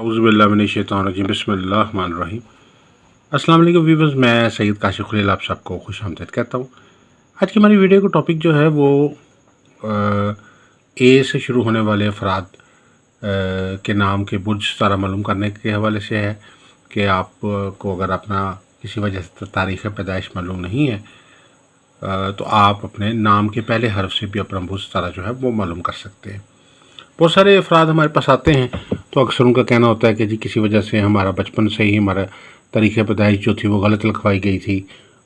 औज़ुबिल्लाहिमिनश्शैतानिर्रजीम बिस्मिल्लाहिर्रहमानिर्रहीम। अस्सलाम वालेकुम व्यूअर्स, मैं सैयद काशिफ़ खलील आप सबको खुशामदीद कहता हूँ। आज की हमारी वीडियो का टॉपिक जो है वो ए से शुरू होने वाले अफराद के नाम के बुर्ज सारा मालूम करने के हवाले से है कि आप को अगर अपना किसी वजह से तारीख़ पैदाइश मालूम नहीं है तो आप अपने नाम के पहले हर्फ से भी अपना बुर्ज सारा जो है वो मालूम कर सकते हैं। बहुत सारे अफराद हमारे पास आते हैं तो अक्सर उनका कहना होता है कि जी किसी वजह से हमारा बचपन से ही हमारा तरीक़े पैदाइश जो थी वो गलत लिखवाई गई थी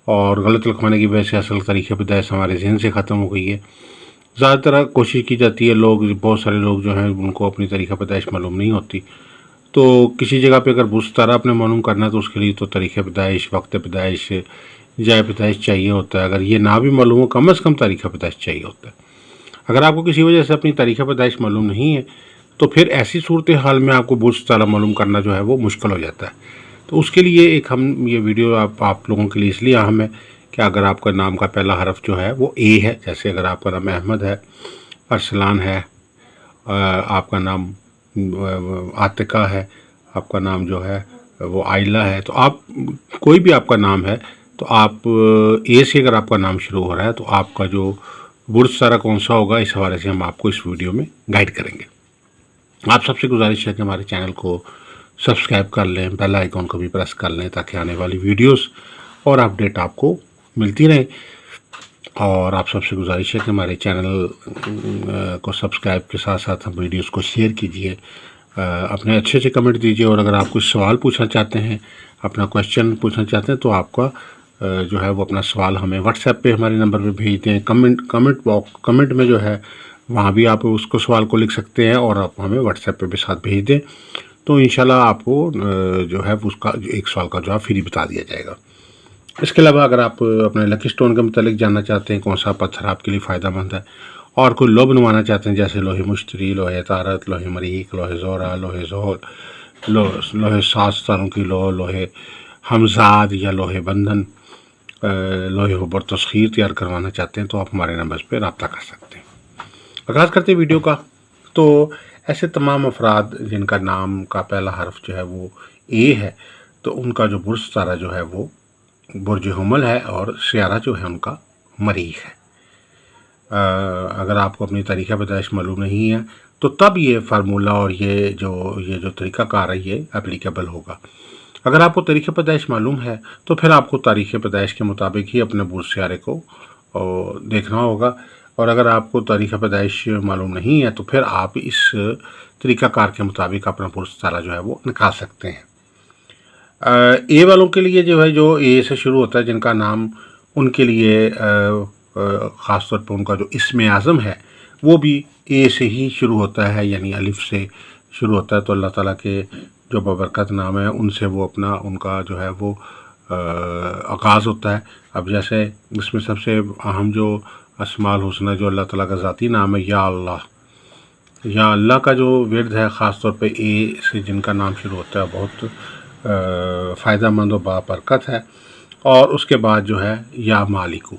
और गलत लिखवाने की वजह से असल तरीक़े पैदाइश हमारे ज़हन से ख़त्म हो गई है। ज़्यादातर कोशिश की जाती है, बहुत सारे लोग जो हैं उनको अपनी तरीक़ा पैदाइश मालूम नहीं होती, तो किसी जगह पे अगर बुस्तारा आपने मालूम करना है तो उसके लिए तो तरीक़े पैदाइश, वक्त पैदाइश, जाए पैदाइश चाहिए होता है। अगर ये ना भी मालूम हो कम से कम तरीक़ा पैदाइश चाहिए होता है। अगर आपको किसी वजह से अपनी तारीख़ पैदाइश मालूम नहीं है तो फिर ऐसी सूरत हाल में आपको बुर्ज तारा मालूम करना जो है वो मुश्किल हो जाता है। तो उसके लिए एक हम ये वीडियो आप लोगों के लिए इसलिए अहम है कि अगर आपका नाम का पहला हरफ जो है वो ए है, जैसे अगर आपका नाम अहमद है, अरसलान है, आपका नाम आतिका है, आपका नाम जो है वो आइला है, तो आप कोई भी आपका नाम है तो आप ए से अगर आपका नाम शुरू हो रहा है तो आपका जो बुर्ज सारा कौन सा होगा इस हवाले से हम आपको इस वीडियो में गाइड करेंगे। आप सबसे गुजारिश है कि हमारे चैनल को सब्सक्राइब कर लें, बेल आइकॉन को भी प्रेस कर लें ताकि आने वाली वीडियोस और अपडेट आपको मिलती रहे। और आप सबसे गुजारिश है कि हमारे चैनल को सब्सक्राइब के साथ साथ हम वीडियोस को शेयर कीजिए, अपने अच्छे से कमेंट दीजिए और अगर आप कुछ सवाल पूछना चाहते हैं, अपना क्वेश्चन पूछना चाहते हैं तो आपका जो है वो अपना सवाल हमें व्हाट्सएप पे हमारे नंबर पे भेज दें। कमेंट में जो है वहाँ भी आप उसको सवाल को लिख सकते हैं और आप हमें व्हाट्सएप पे भी साथ भेज दें, तो इंशाल्लाह आपको जो है उसका एक सवाल का जवाब फ्री बता दिया जाएगा। इसके अलावा अगर आप अपने लकी स्टोन के मतलब जानना चाहते हैं कौन सा पत्थर आपके लिए फ़ायदेमंद है और कोई लो बनवाना चाहते हैं जैसे लोहे मुश्तरी, लोहे तारत, लोहे मरीक, लोहे ज़ोरा, लोहे ज़ोहर, लोहे 7 सितारों की लोहे हमजाद या लोहे बंधन, लोहे हुबर तस्खीर तैयार करवाना चाहते हैं तो आप हमारे नंबर पर रब्ता कर सकते हैं। आगाज़ करते हैं वीडियो का। तो ऐसे तमाम अफराद जिनका नाम का पहला हर्फ जो है वो ए है तो उनका जो बुर्ज तारा जो है वो बुर्ज हुमल है और सियारा जो है उनका मरीख है। अगर आपको अपनी तरीक़ा पैदाइश मालूम नहीं है तो तब ये फार्मूला और ये जो तरीक़ाकार है ये एप्लीकेबल होगा। अगर आपको तरीक़े पैदाइश मालूम है तो फिर आपको तारीख़ पैदाइश के मुताबिक ही अपने बुर्ज सियारे को देखना होगा और अगर आपको तारीख़ पैदाइश मालूम नहीं है तो फिर आप इस तरीक़ाकार के मुताबिक अपना बुर्ज तारा जो है वो निकाल सकते हैं। ए वालों के लिए जो है जो ए से शुरू होता है जिनका नाम, उनके लिए ख़ास तौर पर उनका जो इस्म आज़म है वो भी ए से ही शुरू होता है, यानी अलिफ से शुरू होता है। तो अल्लाह ताला के जो बबरकत नाम है उनसे वो उनका जो है वो आगाज़ होता है। अब जैसे इसमें सबसे अहम जो अस्माउल हुस्ना जो अल्लाह ताला का ज़ाती नाम है या अल्लाह का जो विर्द है ख़ास तौर पे ए से जिनका नाम शुरू होता है बहुत फ़ायदेमंद और बाबरकत है। और उसके बाद जो है या मालिकू,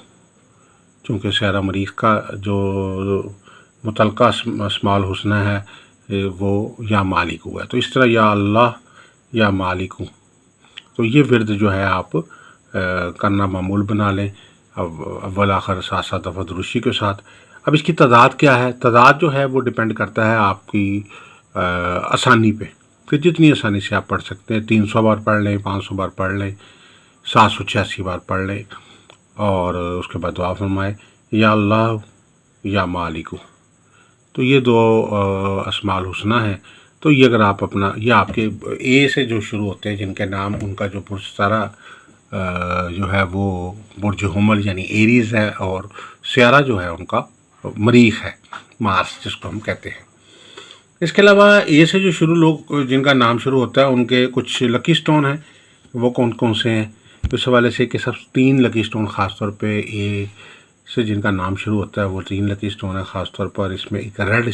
चूँकि सियारा मरीख का जो मुतलका अस्माउल हुस्ना है वो या मालिकू है, तो इस तरह या अल्लाह या मालिकू, तो ये विर्द जो है आप करना मामूल बना लें अव्वल आखिर साथ साथ दफ़ा दुरुस्ती के साथ। अब इसकी तादाद क्या है? तादाद जो है वो डिपेंड करता है आपकी आसानी पे कि जितनी आसानी से आप पढ़ सकते हैं। 300 बार पढ़ लें, 500 बार पढ़ लें, 786 बार पढ़ लें और उसके बाद दुआ फरमाए या अल्लाह या मालिकू। तो ये दो अस्माउल हुस्ना है। तो ये अगर आप अपना ये आपके ए से जो शुरू होते हैं जिनके नाम, उनका जो बुर्ज तारा जो है वो बुर्ज हुमल यानी एरीज़ है और सियारा जो है उनका मरीख है, मार्स जिसको हम कहते हैं। इसके अलावा ए से जो शुरू लोग जिनका नाम शुरू होता है उनके कुछ लकी स्टोन हैं, वो कौन कौन से हैं इस हवाले से कि सब 3 लकी स्टोन ख़ास तौर पे ए से जिनका नाम शुरू होता है वो 3 लकी स्टोन है ख़ास तौर पर। इसमें एक रेड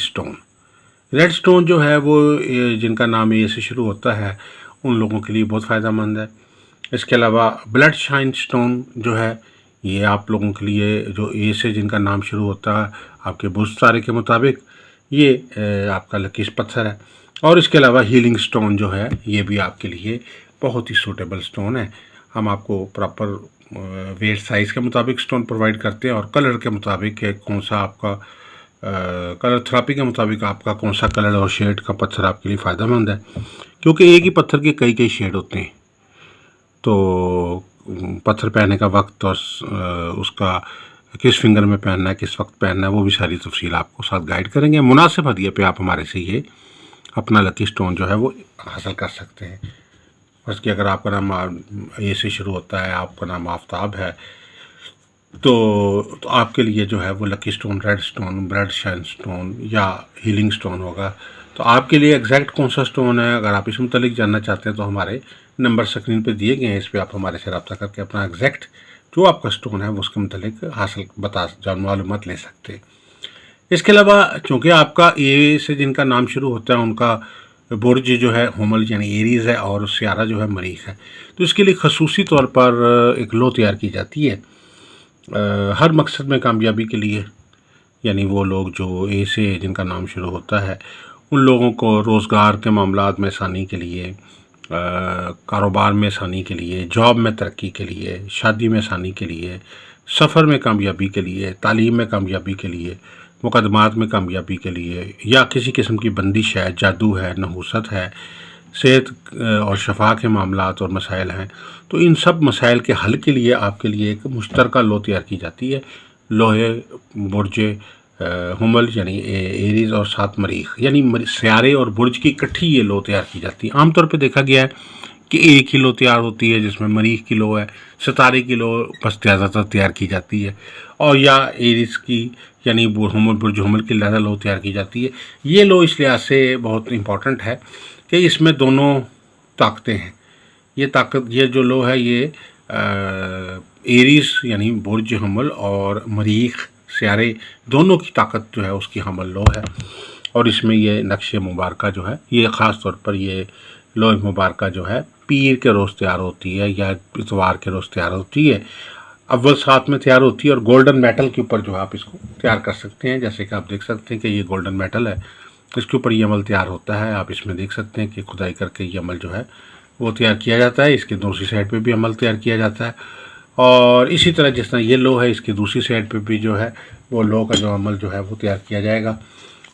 स्टोन जो है वो जिनका नाम ए से शुरू होता है उन लोगों के लिए बहुत फ़ायदेमंद है। इसके अलावा ब्लड शाइन स्टोन जो है ये आप लोगों के लिए जो ए से जिनका नाम शुरू होता है आपके बुर्ज तारे के मुताबिक ये आपका लकी पत्थर है। और इसके अलावा हीलिंग स्टोन जो है ये भी आपके लिए बहुत ही सूटेबल स्टोन है। हम आपको प्रॉपर वेट साइज़ के मुताबिक स्टोन प्रोवाइड करते हैं और कलर के मुताबिक कौन सा आपका कलर थेरेपी के मुताबिक आपका कौन सा कलर और शेड का पत्थर आपके लिए फ़ायदेमंद है, क्योंकि एक ही पत्थर के कई कई शेड होते हैं। तो पत्थर पहनने का वक्त और उसका किस फिंगर में पहनना है, किस वक्त पहनना है, वो भी सारी तफसील आपको साथ गाइड करेंगे। मुनासिब हदिये पे आप हमारे से ये अपना लकी स्टोन जो है वो हासिल कर सकते हैं। बस कि अगर आपका नाम ए से शुरू होता है, आपका नाम आफ्ताब है, तो आपके लिए जो है वो lucky stone, red stone, blood shine stone या हीलिंग स्टोन होगा। तो आपके लिए एग्जैक्ट कौन सा स्टोन है, अगर आप इस मुतालिक जानना चाहते हैं तो हमारे नंबर स्क्रीन पे दिए गए हैं, इस पर आप हमारे से रब्ता करके अपना एग्जैक्ट जो आपका स्टोन है वो उसके मुतालिक हासिल मालूमात ले सकते हैं। इसके अलावा चूँकि आपका ए से जिनका नाम शुरू होता है उनका बुर्ज जो है हुमल यानी एरीज़ है और सियारा जो है मरीख है, तो इसके लिए खसूसी तौर पर एक लो तैयार की जाती है हर मकसद में कामयाबी के लिए। यानी वो लोग जो ए से जिनका नाम शुरू होता है उन लोगों को रोज़गार के मामलात में आसानी के लिए, कारोबार में आसानी के लिए, जॉब में तरक्की के लिए, शादी में आसानी के लिए, सफ़र में कामयाबी के लिए, तालीम में कामयाबी के लिए, मुकदमात में कामयाबी के लिए, या किसी किस्म की बंदिश है, जादू है, नहूसत है, सेहत और शफा के मामलात और मसाइल हैं, तो इन सब मसाइल के हल के लिए आपके लिए एक मुश्तरका लो तैयार की जाती है। लोहे बुर्ज हुमल यानी एरीज़ और सात मरीख यानी सियारे और बुर्ज की इकट्ठी ये लो तैयार की जाती है। आमतौर पे देखा गया है कि एक ही लो तैयार होती है जिसमें मरीख की लो है, सितारे की लो बस ज़्यादातर तैयार की जाती है, और या एरीज़ की यानी बुर्ज हुमल की ज़्यादा लो तैयार की जाती है। ये लो इस लिहाज से बहुत इंपॉर्टेंट है कि इसमें दोनों ताकतें हैं। ये ताकत, ये जो लो है ये एरीज़ यानी बुर्ज हुमल और मरीख सियारे दोनों की ताकत जो है उसकी हमल लो है। और इसमें ये नक्शे मुबारका जो है ये ख़ास तौर पर ये लो मुबारका जो है पीर के रोज़ तैयार होती है या इतवार के रोज़ तैयार होती है। अव्वल साथ में तैयार होती है और गोल्डन मेटल के ऊपर जो है आप इसको तैयार कर सकते हैं। जैसे कि आप देख सकते हैं कि ये गोल्डन मेटल है, इसके ऊपर ये अमल तैयार होता है। आप इसमें देख सकते हैं कि खुदाई करके ये अमल जो है वो तैयार किया जाता है। इसकी दूसरी साइड पे भी अमल तैयार किया जाता है, और इसी तरह जिस तरह ये लो है इसकी दूसरी साइड पे भी जो है वो लो का जो अमल जो है वो तैयार किया जाएगा,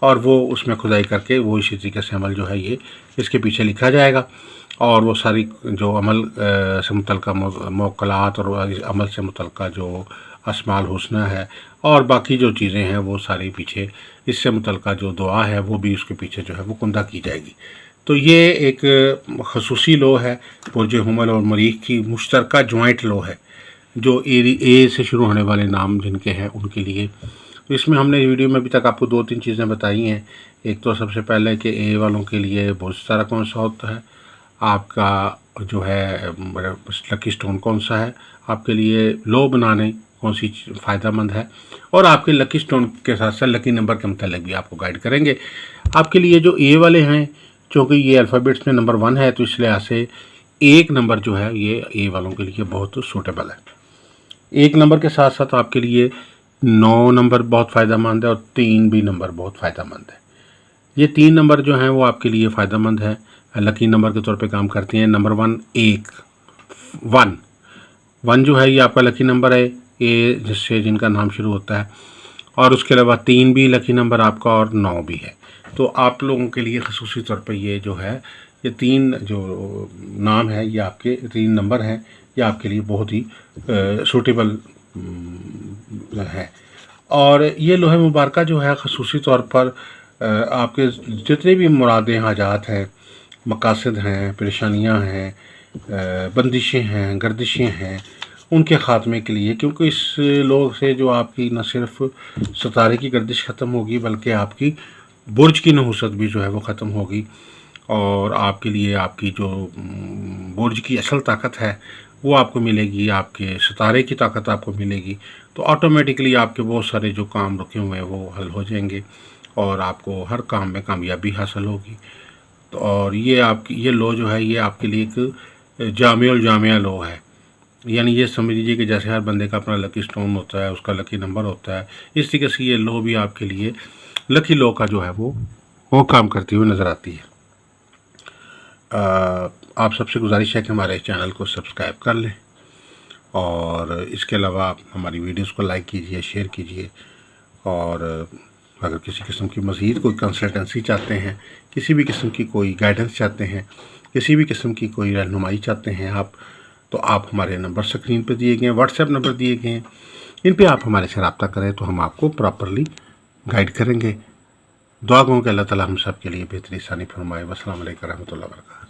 और वो उसमें खुदाई करके वो इसी तरीके से अमल जो है ये इसके पीछे लिखा जाएगा। और वो सारी जो अमल से मुतल्लिक़ मौक़लात और अमल से मुतल्लिक़ जो अस्माल हुस्ना है और बाकी जो चीज़ें हैं वो सारी पीछे इससे मुतल्लिक़ जो दुआ है वो भी उसके पीछे जो है वो कुंदा की जाएगी। तो ये एक खसूसी लो है, बुर्ज हुमल और मरीख की मुश्तरका जॉइंट लो है जो ए से शुरू होने वाले नाम जिनके हैं उनके लिए। तो इसमें हमने वीडियो में अभी तक आपको 2-3 चीज़ें बताई हैं। एक तो सबसे पहले कि ए वालों के लिए बहुत सारा कौन सा होता है, आपका जो है लकी स्टोन कौन सा है, आपके लिए लो बनाने कौन सी फ़ायदेमंद है, और आपके लकी स्टोन के साथ साथ लकी नंबर के मतलब भी आपको गाइड करेंगे। आपके लिए जो ए वाले हैं, चूँकि ये अल्फ़ाबेट्स में नंबर 1 है तो इस लिहाज से 1 नंबर जो है ये ए वालों के लिए बहुत सूटेबल है। 1 नंबर के साथ साथ आपके लिए 9 नंबर बहुत फ़ायदेमंद है और 3 भी नंबर बहुत फ़ायदेमंद है। ये 3 नंबर जो हैं वो आपके लिए फ़ायदेमंद है, लकी नंबर के तौर पे काम करती हैं। नंबर 1 जो है ये आपका लकी नंबर है, ए जिससे जिनका नाम शुरू होता है, और उसके अलावा 3 भी लकी नंबर आपका और 9 भी है। तो आप लोगों के लिए ख़ुसूसी तौर पर ये जो है ये 3 जो नाम है ये आपके 3 नंबर हैं, ये आपके लिए बहुत ही सूटेबल है। और ये लोहे मुबारका जो है ख़ुसूसी तौर पर आपके जितने भी मुरादें हाजात हैं, मकासद हैं, परेशानियां हैं, बंदिशें हैं, गर्दिशें हैं, उनके ख़ात्मे के लिए, क्योंकि इस लोग से जो आपकी न सिर्फ सितारे की गर्दिश ख़त्म होगी बल्कि आपकी बुर्ज की नहूसत भी जो है वो ख़त्म होगी, और आपके लिए आपकी जो बुर्ज की असल ताकत है वो आपको मिलेगी, आपके सितारे की ताकत आपको मिलेगी। तो ऑटोमेटिकली आपके बहुत सारे जो काम रुके हुए हैं वो हल हो जाएंगे और आपको हर काम में कामयाबी हासिल होगी। तो और ये आपकी ये लो जो है ये आपके लिए एक जामिउल जामिया लो है। यानी ये समझ लीजिए कि जैसे हर बंदे का अपना लकी स्टोन होता है, उसका लकी नंबर होता है, इस तरीके से ये लो भी आपके लिए लकी लो का जो है वो काम करती हुई नज़र आती है। आप सबसे गुजारिश है कि हमारे चैनल को सब्सक्राइब कर लें और इसके अलावा आप हमारी वीडियोस को लाइक कीजिए, शेयर कीजिए। और अगर किसी किस्म की मज़ीद कोई कंसल्टेंसी चाहते हैं, किसी भी किस्म की कोई गाइडेंस चाहते हैं, किसी भी किस्म की कोई रहनुमाई चाहते हैं आप, तो आप हमारे नंबर स्क्रीन पर दिए गए हैं, व्हाट्सएप नंबर दिए गए हैं, इन पे आप हमारे से रब्ता करें तो हम आपको प्रॉपरली गाइड करेंगे। दुआ गो कि अल्लाह ताला हम सब के लिए बेहतरी आसानी फरमाए। वस्सलाम अलैकुम रहमतुल्लाहि व बरकातहू।